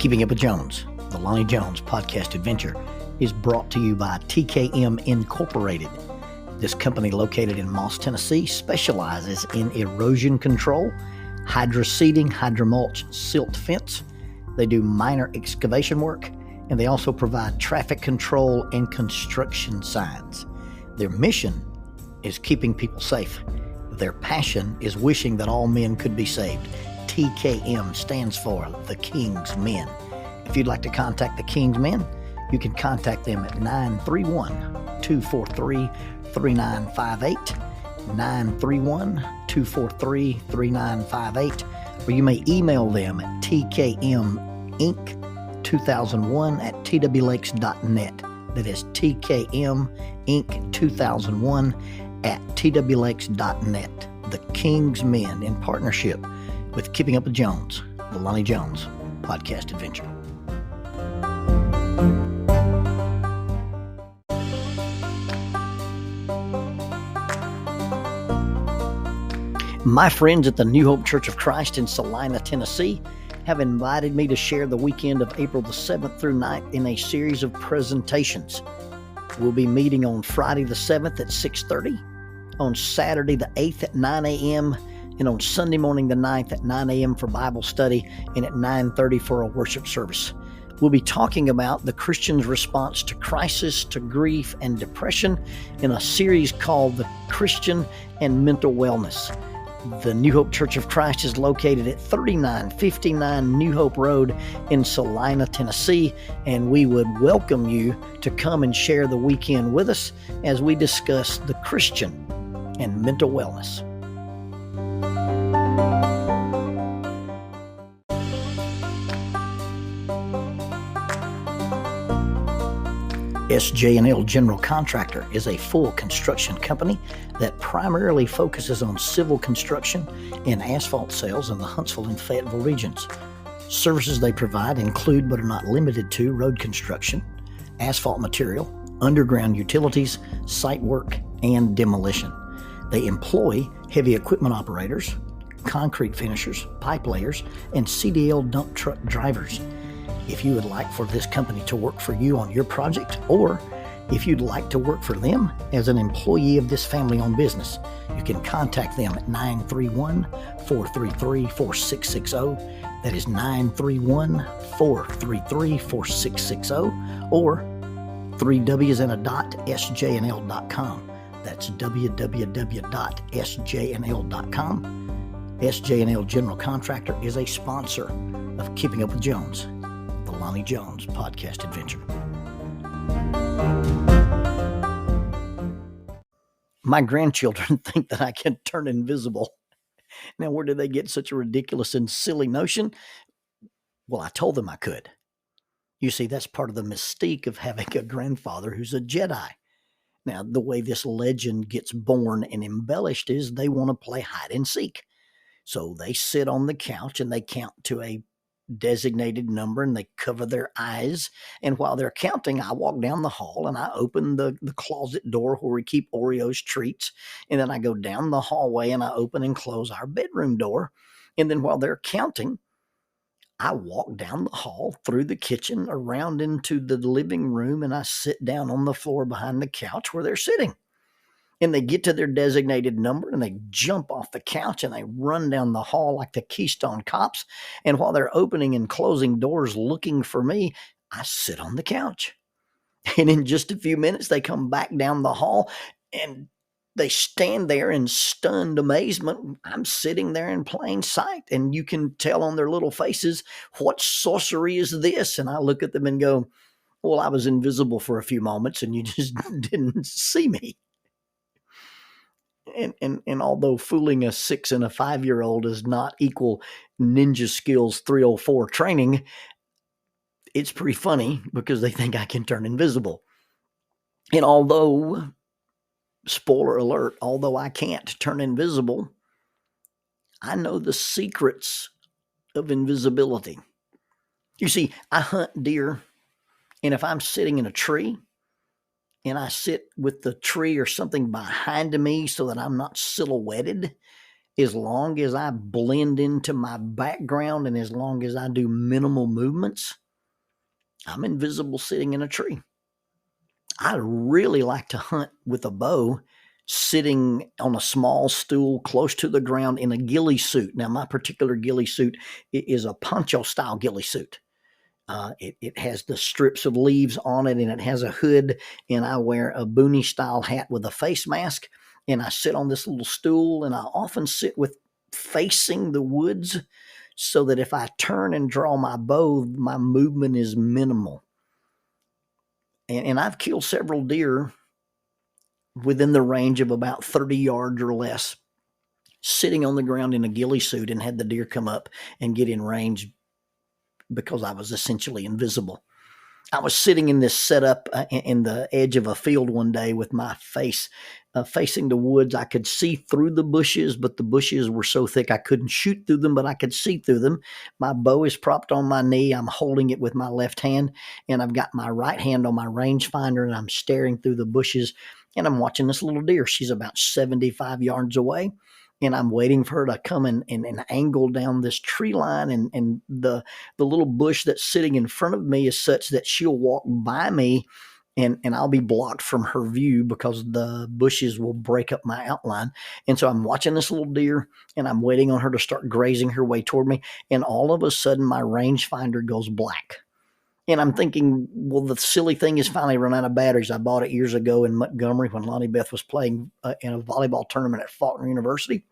Keeping Up with Jones, the Lonnie Jones podcast adventure, is brought to you by TKM Incorporated. This company, located in Moss, Tennessee, specializes in erosion control, hydroseeding, hydromulch, silt fence. They do minor excavation work, and they also provide traffic control and construction signs. Their mission is keeping people safe. Their passion is wishing that all men could be saved. TKM stands for The King's Men. If you'd like to contact The King's Men, you can contact them at 931-243-3958, 931-243-3958, or you may email them at tkminc2001@twlakes.net. That is tkminc2001@twlakes.net. The King's Men, in partnership with Keeping Up with Jones, the Lonnie Jones podcast adventure. My friends at the New Hope Church of Christ in Salina, Tennessee, have invited me to share the weekend of April the 7th through 9th in a series of presentations. We'll be meeting on Friday the 7th at 6:30, on Saturday the 8th at 9 a.m., and on Sunday morning the 9th at 9 a.m. for Bible study and at 9:30 for a worship service. We'll be talking about the Christian's response to crisis, to grief, and depression in a series called The Christian and Mental Wellness. The New Hope Church of Christ is located at 3959 New Hope Road in Salina, Tennessee, and we would welcome you to come and share the weekend with us as we discuss the Christian and mental wellness. SJ&L General Contractor is a full construction company that primarily focuses on civil construction and asphalt sales in the Huntsville and Fayetteville regions. Services they provide include, but are not limited to, road construction, asphalt material, underground utilities, site work, and demolition. They employ heavy equipment operators, concrete finishers, pipe layers, and CDL dump truck drivers. If you would like for this company to work for you on your project, or if you'd like to work for them as an employee of this family-owned business, you can contact them at 931-433-4660. That is 931-433-4660, or 3W's and a dot, sjnl.com. That's www.sjnl.com. SJ&L General Contractor is a sponsor of Keeping Up with Jones, the Lonnie Jones podcast adventure. My grandchildren think that I can turn invisible. Now, where did they get such a ridiculous and silly notion? Well, I told them I could. You see, that's part of the mystique of having a grandfather who's a Jedi. Now, the way this legend gets born and embellished is they want to play hide and seek. So they sit on the couch and they count to a designated number and they cover their eyes. And while they're counting, I walk down the hall and I open the closet door where we keep Oreos treats. And then I go down the hallway and I open and close our bedroom door. And then while they're counting, I walk down the hall through the kitchen around into the living room and I sit down on the floor behind the couch where they're sitting. And they get to their designated number and they jump off the couch and they run down the hall like the Keystone Cops. And while they're opening and closing doors looking for me, I sit on the couch. And in just a few minutes, they come back down the hall and they stand there in stunned amazement. I'm sitting there in plain sight, and you can tell on their little faces, what sorcery is this? And I look at them and go, well, I was invisible for a few moments and you just didn't see me. And although fooling a 6 and a 5-year-old does not equal Ninja Skills 304 training, it's pretty funny because they think I can turn invisible. And although, spoiler alert, although I can't turn invisible, I know the secrets of invisibility. You see, I hunt deer, and if I'm sitting in a tree, and I sit with the tree or something behind me so that I'm not silhouetted, as long as I blend into my background and as long as I do minimal movements, I'm invisible sitting in a tree. I really like to hunt with a bow sitting on a small stool close to the ground in a ghillie suit. Now, my particular ghillie suit is a poncho style ghillie suit. It has the strips of leaves on it and it has a hood, and I wear a boonie style hat with a face mask, and I sit on this little stool, and I often sit with facing the woods so that if I turn and draw my bow, my movement is minimal. And I've killed several deer within the range of about 30 yards or less, sitting on the ground in a ghillie suit, and had the deer come up and get in range because I was essentially invisible. I was sitting in this setup in the edge of a field one day with my face facing the woods. I could see through the bushes, but the bushes were so thick I couldn't shoot through them, but I could see through them. My bow is propped on my knee. I'm holding it with my left hand, and I've got my right hand on my rangefinder, and I'm staring through the bushes, and I'm watching this little deer. She's about 75 yards away, and I'm waiting for her to come and angle down this tree line, and the little bush that's sitting in front of me is such that she'll walk by me, and I'll be blocked from her view because the bushes will break up my outline. And so I'm watching this little deer, and I'm waiting on her to start grazing her way toward me, and all of a sudden my rangefinder goes black. And I'm thinking, well, the silly thing is finally run out of batteries. I bought it years ago in Montgomery when Lonnie Beth was playing in a volleyball tournament at Faulkner University.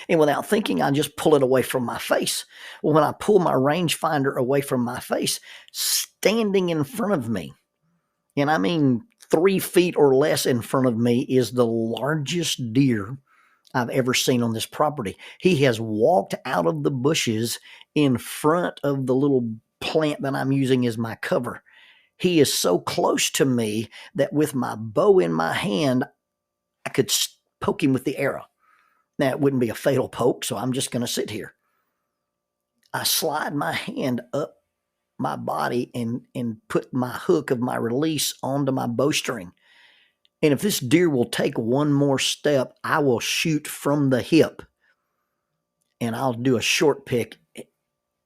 And without thinking, I just pull it away from my face. Well, when I pull my rangefinder away from my face, standing in front of me, and I mean 3 feet or less in front of me, is the largest deer I've ever seen on this property. He has walked out of the bushes in front of the little plant that I'm using as my cover. He is so close to me that with my bow in my hand, I could poke him with the arrow. Now, it wouldn't be a fatal poke, so I'm just going to sit here. I slide my hand up my body and put my hook of my release onto my bowstring. And if this deer will take one more step, I will shoot from the hip. And I'll do a short pick,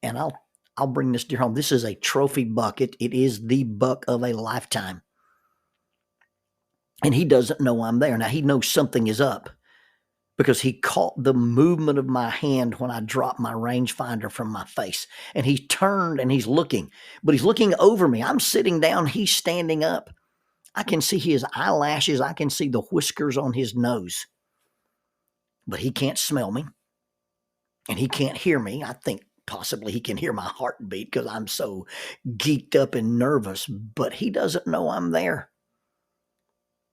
and I'll bring this deer home. This is a trophy buck. It is the buck of a lifetime. And he doesn't know I'm there. Now, he knows something is up, because he caught the movement of my hand when I dropped my rangefinder from my face. And he turned and he's looking, but he's looking over me. I'm sitting down, he's standing up. I can see his eyelashes. I can see the whiskers on his nose. But he can't smell me, and he can't hear me. I think possibly he can hear my heartbeat because I'm so geeked up and nervous, but he doesn't know I'm there.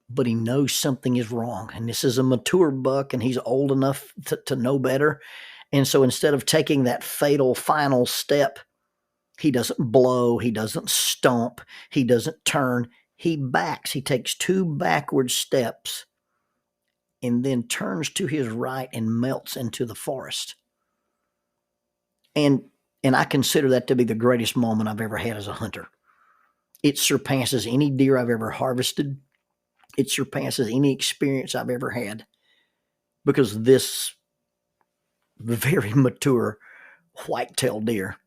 But he knows something is wrong. And this is a mature buck, and he's old enough to know better. And so instead of taking that fatal final step, he doesn't blow, he doesn't stomp, he doesn't turn, he backs. He takes 2 backward steps and then turns to his right and melts into the forest. And I consider that to be the greatest moment I've ever had as a hunter. It surpasses any deer I've ever harvested. It surpasses any experience I've ever had, because this very mature white-tailed deer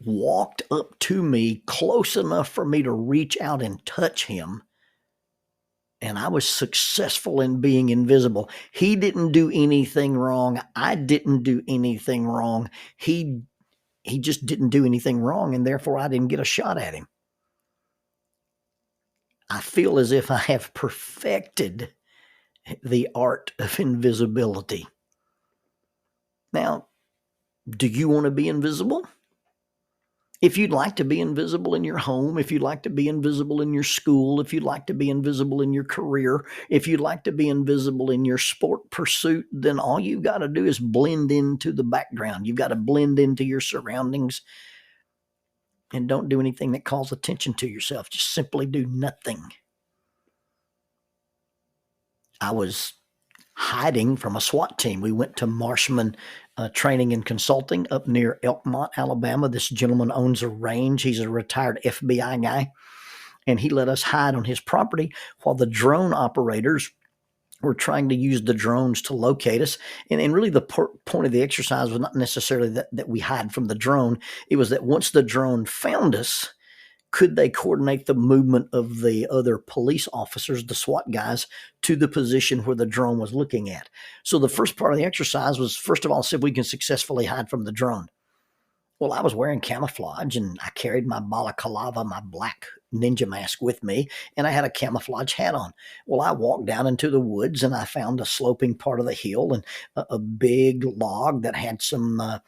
walked up to me close enough for me to reach out and touch him, and I was successful in being invisible. He didn't do anything wrong. I didn't do anything wrong. He just didn't do anything wrong, and therefore I didn't get a shot at him. I feel as if I have perfected the art of invisibility. Now, do you want to be invisible? If you'd like to be invisible in your home, if you'd like to be invisible in your school, if you'd like to be invisible in your career, if you'd like to be invisible in your sport pursuit, then all you've got to do is blend into the background. You've got to blend into your surroundings, and don't do anything that calls attention to yourself. Just simply do nothing. I was hiding from a SWAT team. We went to Marshman Training and Consulting up near Elkmont, Alabama. This gentleman owns a range. He's a retired FBI guy, and he let us hide on his property while the drone operators were trying to use the drones to locate us. And really the point of the exercise was not necessarily that we hide from the drone. It was that once the drone found us, could they coordinate the movement of the other police officers, the SWAT guys, to the position where the drone was looking at? So the first part of the exercise was, first of all, see if we can successfully hide from the drone. Well, I was wearing camouflage, and I carried my balaclava, my black ninja mask with me, and I had a camouflage hat on. Well, I walked down into the woods, and I found a sloping part of the hill and a big log that had some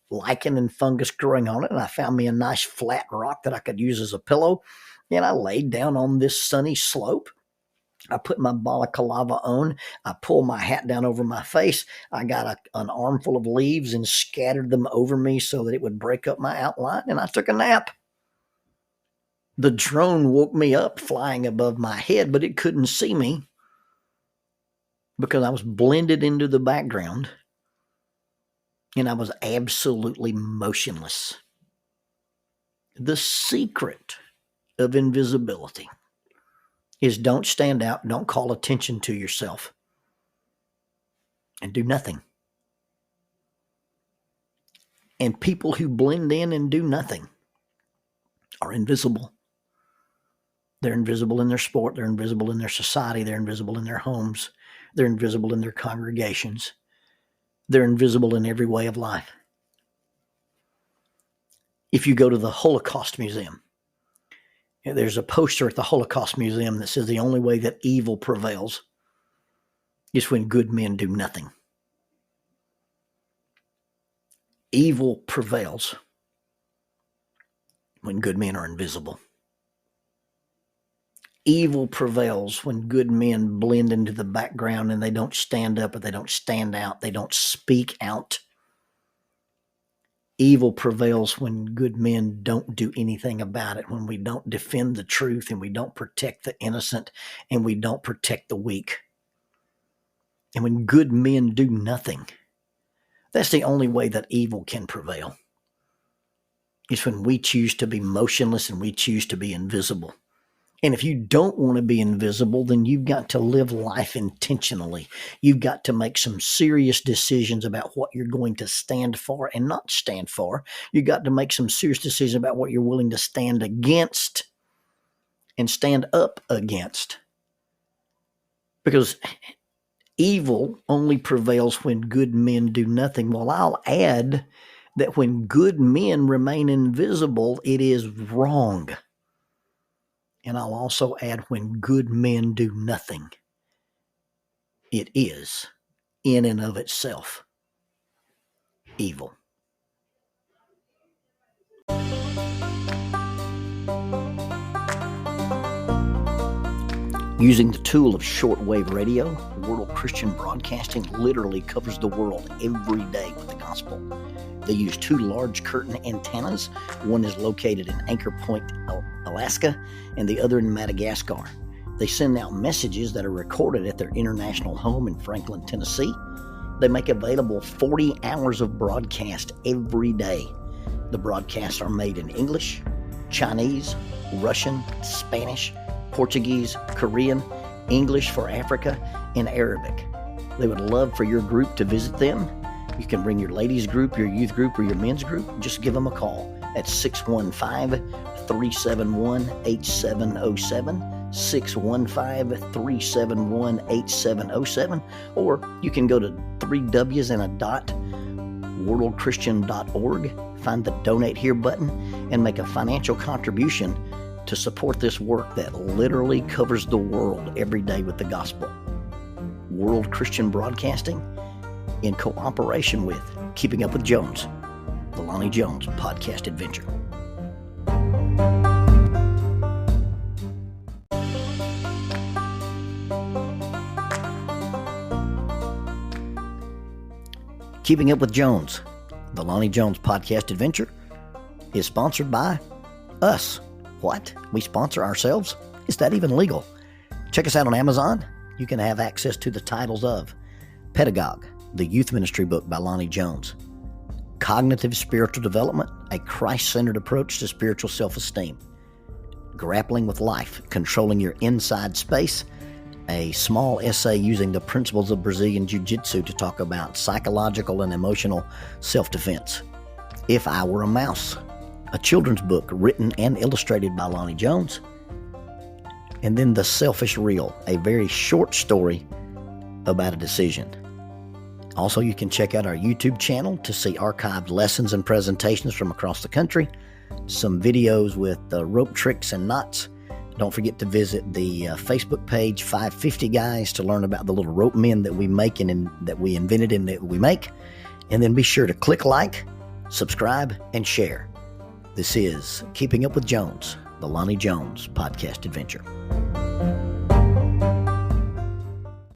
lichen and fungus growing on it, and I found me a nice flat rock that I could use as a pillow, and I laid down on this sunny slope. I put my balaclava on. I pulled my hat down over my face. I got an armful of leaves and scattered them over me so that it would break up my outline, and I took a nap. The drone woke me up flying above my head, but it couldn't see me because I was blended into the background, and I was absolutely motionless. The secret of invisibility is don't stand out, don't call attention to yourself, and do nothing. And people who blend in and do nothing are invisible. They're invisible in their sport, they're invisible in their society, they're invisible in their homes, they're invisible in their congregations, they're invisible in every way of life. If you go to the Holocaust Museum, there's a poster at the Holocaust Museum that says the only way that evil prevails is when good men do nothing. Evil prevails when good men are invisible. Evil prevails when good men blend into the background and they don't stand up or they don't stand out, they don't speak out. Evil prevails when good men don't do anything about it, when we don't defend the truth and we don't protect the innocent and we don't protect the weak. And when good men do nothing, that's the only way that evil can prevail. It's when we choose to be motionless and we choose to be invisible. And if you don't want to be invisible, then you've got to live life intentionally. You've got to make some serious decisions about what you're going to stand for and not stand for. You've got to make some serious decisions about what you're willing to stand against and stand up against. Because evil only prevails when good men do nothing. Well, I'll add that when good men remain invisible, it is wrong. And I'll also add when good men do nothing, it is, in and of itself, evil. Using the tool of shortwave radio, World Christian Broadcasting literally covers the world every day with the gospel. They use two large curtain antennas. One is located in Anchor Point, Alaska, and the other in Madagascar. They send out messages that are recorded at their international home in Franklin, Tennessee. They make available 40 hours of broadcast every day. The broadcasts are made in English, Chinese, Russian, Spanish, Portuguese, Korean, English for Africa, and Arabic. They would love for your group to visit them. You can bring your ladies group, your youth group, or your men's group. Just give them a call at 615-371-8707, 615-371-8707, or you can go to worldchristian.org, find the Donate Here button, and make a financial contribution to support this work that literally covers the world every day with the gospel. World Christian Broadcasting, in cooperation with Keeping Up with Jones, the Lonnie Jones podcast adventure. Keeping Up with Jones, the Lonnie Jones podcast adventure, is sponsored by us. What? We sponsor ourselves? Is that even legal? Check us out on Amazon. You can have access to the titles of Pedagogue, the youth ministry book by Lonnie Jones, Cognitive Spiritual Development, a Christ-centered approach to spiritual self-esteem, Grappling with Life, Controlling Your Inside Space, a small essay using the principles of Brazilian Jiu-Jitsu to talk about psychological and emotional self-defense. If I Were a Mouse, a children's book written and illustrated by Lonnie Jones. And then The Selfish Reel, a very short story about a decision. Also, you can check out our YouTube channel to see archived lessons and presentations from across the country, some videos with rope tricks and knots. Don't forget to visit the Facebook page 550 Guys to learn about the little rope men that we make and that we invented and that we make. And then be sure to click like, subscribe, and share. This is Keeping Up with Jones, the Lonnie Jones podcast adventure.